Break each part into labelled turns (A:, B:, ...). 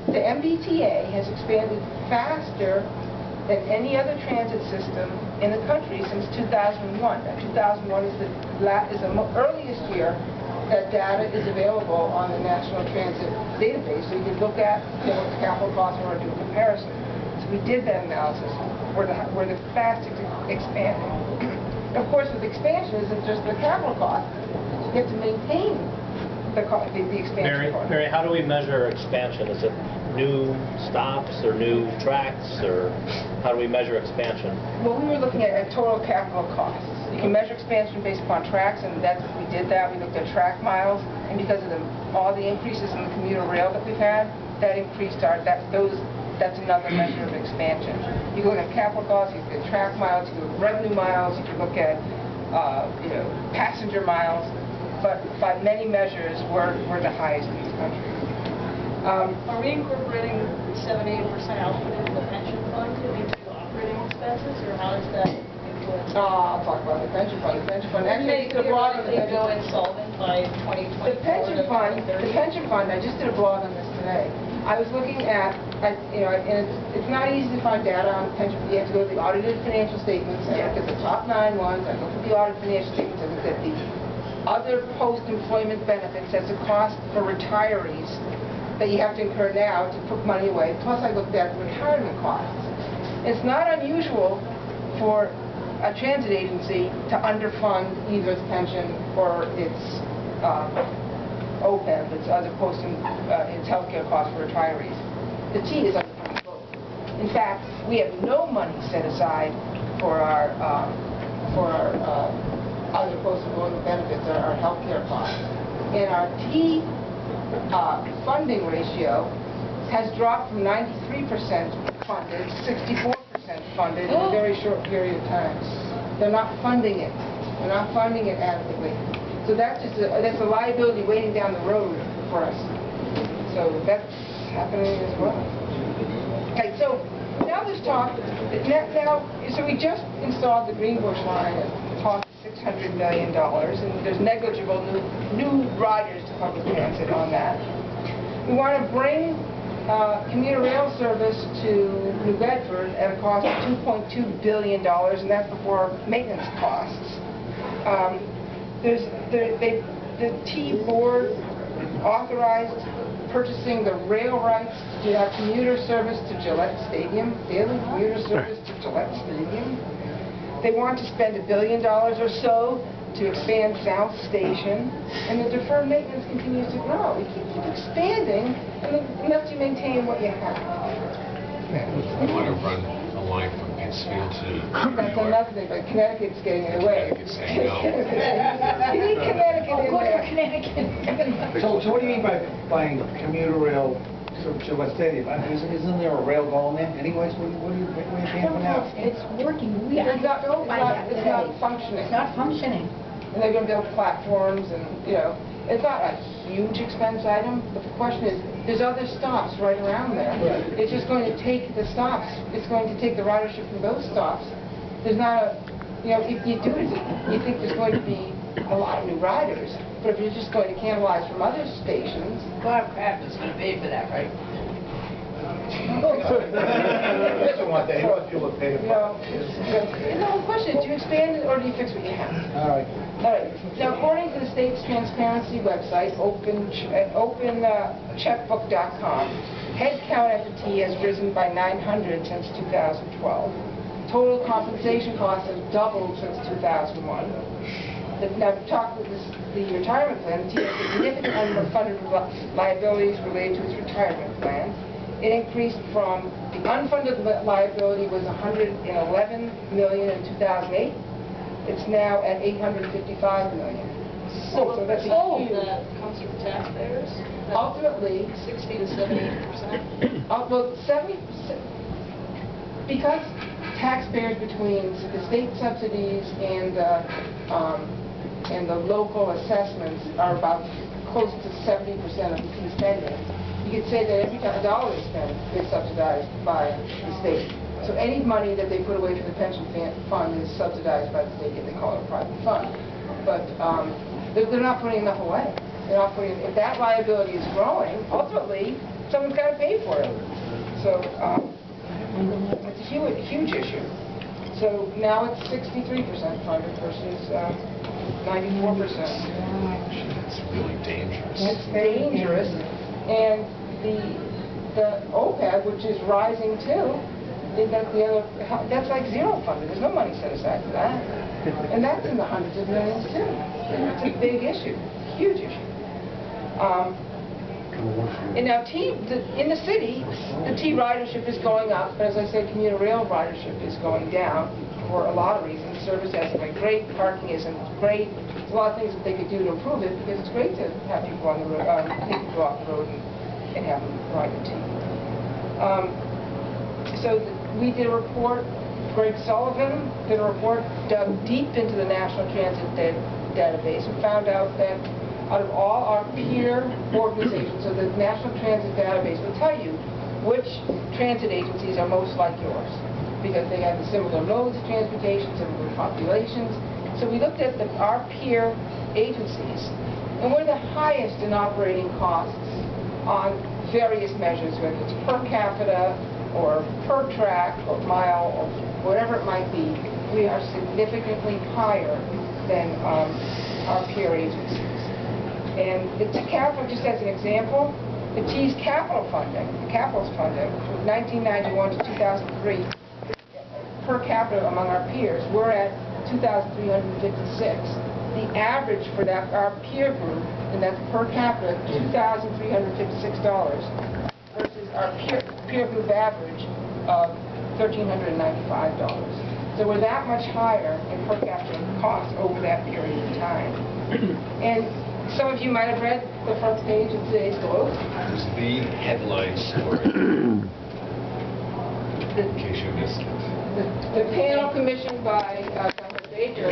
A: the MBTA has expanded faster than any other transit system in the country since 2001. Now, 2001 is the earliest year that data is available on the National Transit Database, so you can look at what the capital costs are and do a comparison. So we did that analysis. We're the fastest expanding. Of course, with expansion isn't just the capital cost. You have to maintain the expansion part.
B: Mary, how do we measure expansion? Is it new stops or new tracks, or how do we measure expansion?
A: Well, we were looking at total capital costs. You can measure expansion based upon tracks, and we did that. We looked at track miles, and because of all the increases in the commuter rail that we've had, that increased that's another measure of expansion. You can look at capital costs, you can look at track miles, you can look at revenue miles, you can look at passenger miles, but by many measures, we're the highest in this country.
C: Are we incorporating 7-8% output into the pension fund into operating expenses, or how does that influence?
A: I'll talk about the pension fund. The pension fund actually did a blog on the pension
C: go insolvent by 2024.
A: The pension fund. I just did a blog on this today. I was looking at, and it's not easy to find data on pension. You have to go to the audited financial statements. I looked at the top 9 ones. I looked at the audited financial statements. I looked at the other post-employment benefits as a cost for retirees that you have to incur now to put money away. Plus, I looked at retirement costs. It's not unusual for a transit agency to underfund either its pension or its OPEB, its other its healthcare costs for retirees. The T is underfunding both. In fact, we have no money set aside for our other post-employment benefits, our healthcare costs, and our T funding ratio has dropped from 93% funded to 64% funded in a very short period of time. They're not funding it. They're not funding it adequately. So that's a liability waiting down the road for us. So that's happening as well. Okay, so now there's talk. So we just installed the Greenbush line at cost $600 million, and there's negligible new riders to public transit on that. We want to bring commuter rail service to New Bedford at a cost of $2.2 billion, and that's before maintenance costs. The T board authorized purchasing the rail rights to have commuter service to Gillette Stadium, daily commuter service to Gillette Stadium. They want to spend $1 billion or so to expand South Station, and the deferred maintenance continues to grow. You keep expanding unless you maintain what you have.
D: We want to run a line from Pittsfield to
A: That's another thing, but Connecticut's getting in the way.
D: Connecticut's saying no.
A: You need Connecticut in there.
C: Connecticut.
E: So what do you mean by buying commuter rail to Gillette Stadium? Isn't there a rail going there anyways? What are you paying for now?
C: It's working.
A: It's not functioning.
C: It's not functioning.
A: And they're going to build platforms, and it's not a huge expense item. But the question is, there's other stops right around there.
E: Right.
A: It's just going to take the stops. It's going to take the ridership from those stops. There's not if you do it, you think there's going to be a lot of new riders. But if you're just going to cannibalize from other stations,
F: Bob Kraft is going to pay for that, right?
E: He doesn't want that. He wants people to pay the
A: the question is, do you expand it or do you fix what you have?
E: All right.
A: All right. Now, according to the state's transparency website, opencheckbook.com, head count at the T has risen by 900 since 2012. Total compensation costs have doubled since 2001. Now, talk with the retirement plan. The T has significant unfunded liabilities related to its retirement plan. It increased from the unfunded liability was $111 million in 2008. It's now at $855 million. So that's a huge.
C: That comes from taxpayers.
A: Ultimately,
C: 60 to 78%.
A: well, 70%, because taxpayers between the state subsidies and the local assessments are about close to 70% of the T spending. You could say that every time a dollar is spent is subsidized by the state. So any money that they put away for the pension fund is subsidized by the state, and they call it a private fund. But they're not putting enough away. They're not putting. If that liability is growing, ultimately someone's got to pay for it. So it's a huge issue. So now it's 63% funded versus 94%.
D: It's really dangerous.
A: It's dangerous, and the OPEB, which is rising too, that's like zero funded. There's no money set aside for that, and that's in the hundreds of millions too. It's a big issue, huge issue. And now in the city, the T ridership is going up, but as I said, commuter rail ridership is going down for a lot of reasons. Service hasn't been great, parking isn't great. There's a lot of things that they could do to improve it, because it's great to have people on the road, take people off the road and have them ride the T. We did a report. Greg Sullivan did a report, dug deep into the National Transit database, and found out that out of all our peer organizations, so the National Transit database will tell you which transit agencies are most like yours, because they have the similar modes of transportation, similar populations. So we looked at our peer agencies, and we're the highest in operating costs on various measures, whether it's per capita or per track or mile or whatever it might be. We are significantly higher than our peer agencies. And the capital, just as an example, the T's capital funding, the capital's funding, from 1991 to 2003, per capita among our peers, we're at 2,356. The average for that, our peer group, and that's per capita, $2,356, versus our peer group average of $1,395. So we're that much higher in per capita costs over that period of time. And some of you might have read the front page of today's Globe.
D: There's the headline story, in case you missed it.
A: The panel commissioned by Dr. Baker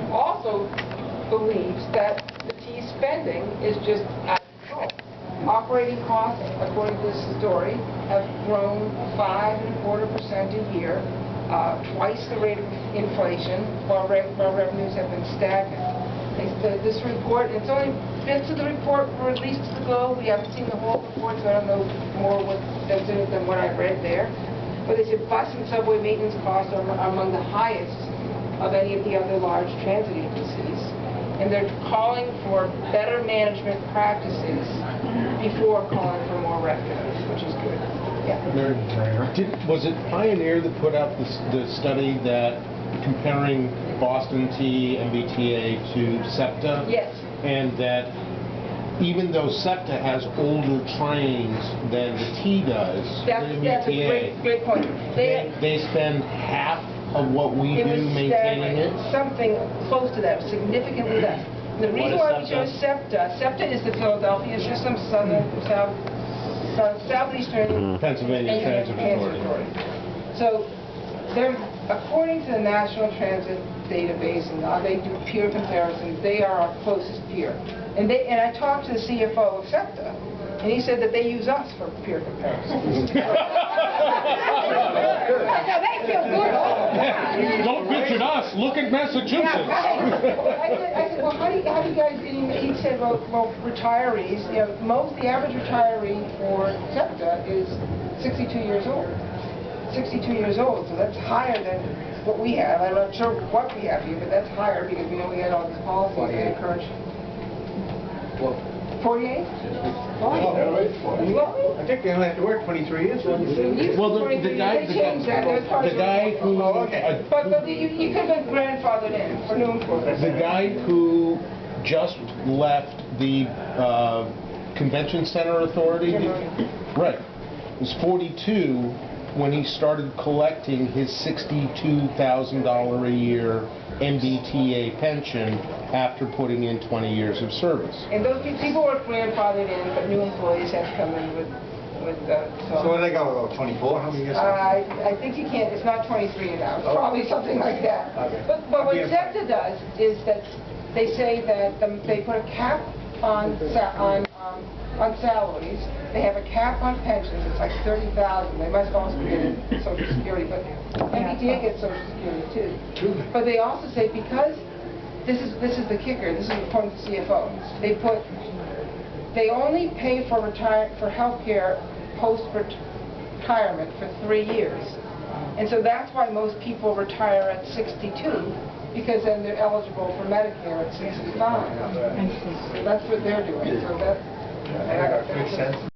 A: also believes that the T spending is just out of control. Operating costs, according to this story, have grown 5.25% a year, twice the rate of inflation, while revenues have been stagnant. This report, it's only bits of the report were released to the Globe. We haven't seen the whole report, so I don't know more that's in it than what I read there. But they said bus and subway maintenance costs are among the highest of any of the other large transit agencies. And they're calling for better management practices before calling for more revenues, which is good. Yeah.
G: Was it Pioneer that put out the study that comparing Boston T MBTA to SEPTA?
A: Yes.
G: And that even though SEPTA has older trains than the T does,
A: That's a great point.
G: They spend half of what we do maintaining it?
A: Something close to that, significantly less. The reason why we chose SEPTA is the Philadelphia system, southeastern
G: Pennsylvania Transit Authority.
A: So they're, according to the National Transit database, and they do peer comparisons, they are our closest peer. And I talked to the CFO of SEPTA, and he said that they use us for peer comparisons. They feel good.
G: Don't bitch at us. Look at Massachusetts.
A: I said, well, how do you guys do? He said, well, retirees. The average retiree for SEPTA is 62 years old. 62 years old, so that's higher than what we have. I'm not sure what we have here, but that's higher because we had all these policies that encourage. 48?
E: I think they only have to work 23 years.
G: Well, the guy who
A: But you could have been grandfathered in for new employees.
G: the guy who just left the Convention Center Authority, right, was 42 when he started collecting his $62,000 a year MBTA pension after putting in 20 years of service.
A: And those people were grandfathered in, but new employees had to come in with
E: So where do they go? 24? How many years?
A: I think you can't, it's not 23 now, it's probably something like that.
E: Okay.
A: But what SEPTA does is that they say that they put a cap on salaries, they have a cap on pensions, it's like $30,000. They must also get Social Security, but MBTA gets Social Security too. But they also say, because this is the kicker, this is according to the CFO, they put They only pay for health care post-retirement for 3 years. And so that's why most people retire at 62, because then they're eligible for Medicare at 65. So that's what they're doing. So that's
E: I got good sense.